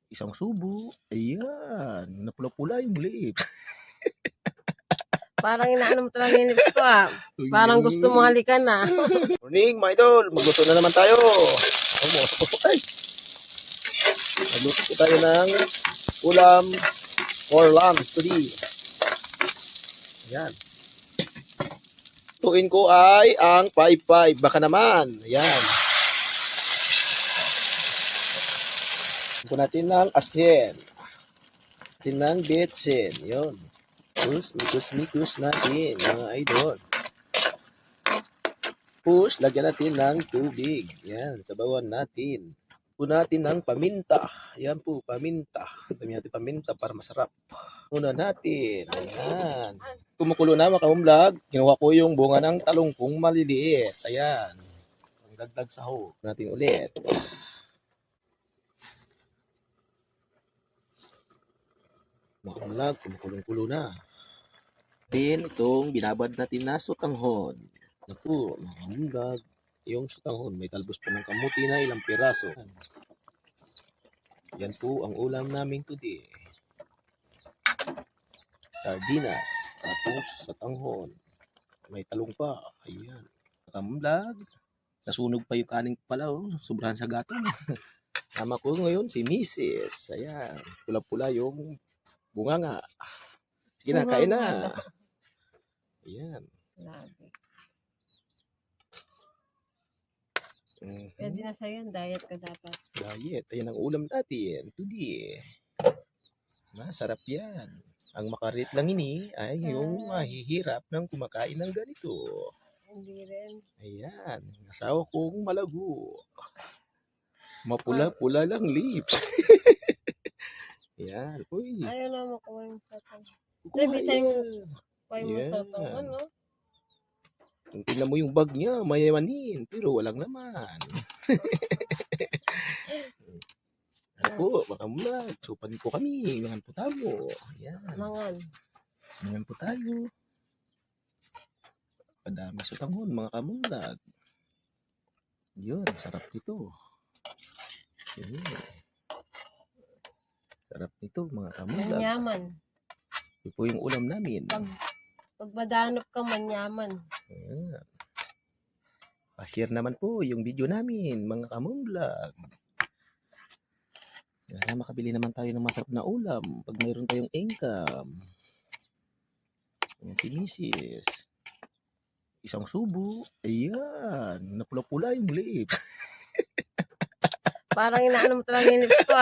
Isang subo. Ayan, napula-pula yung lips. Parang inaano mo talaga yung lips ko Parang gusto mo halikan Morning mga idol, magluto na naman tayo. Ay, magluto po tayo ng ulam for lunch today. Ayan. Tuin ko ay ang 5-5. Baka naman. Ayan. Ito natin ng asin. Natin ng betsin. Yun. Mikus natin mga idol. Tapos, lagyan natin ng tubig. Yan, sabawan natin. Puno natin ng paminta. Yan po, paminta. Dami natin paminta para masarap. Puno natin. Ayan. Kumukulo na mga ka-vlog. Kinuha ko yung bunga ng talongkong maliliit. Ayan. Pagdagdag sahog natin ulit. Mga ka-vlog, kumukulong-kulo na. Then, itong binabad natin na sotanghon. Naku, mga ka-vlog. Yung sotanghon, may talbos pa ng kamuti na ilang piraso. Yan po ang ulam namin today. Sardinas, tapos sotanghon. May talong pa. Ayan. Katamlag. Nasunog pa yung kanin pala. Oh. Sobrahan sa gatong. Tama ko ngayon si Mrs. Ayan. Pula-pula yung bunganga. Sige na, kain na. Ayan. Pwede na sa'yo, diet ka dapat. Diet. Ayan ang ulam natin today. Masarap yan. Ang makarit lang ini ay yung mahihirap ng kumakain ng ganito. Hindi rin. Ayan. Asawa kong malago. Mapula-pula lang lips. Ayan. Uy. Ayaw na mo kumain sa tang. Kuha Kumain mo sa tang, ano? Tingnan mo yung bag niya, mayamanin, pero walang laman. Ako, baka mula, supan po kami, mangan po tayo. Ayan. Mangan po tayo. Padami sa tanghon, mga kamulag. Yun, sarap nito. Yun. Sarap nito, mga kamulag. Manyaman. Ito po yung ulam namin. Pag madanop ka, manyaman. Ayan. Pa-share naman po yung video namin, mga kamulag. Sana makabili naman tayo ng masarap na ulam pag mayroon tayong income. Ayan si Mrs. Isang subo. Ayan. Napula-pula yung lips. Parang inaano mo talaga yung lips ko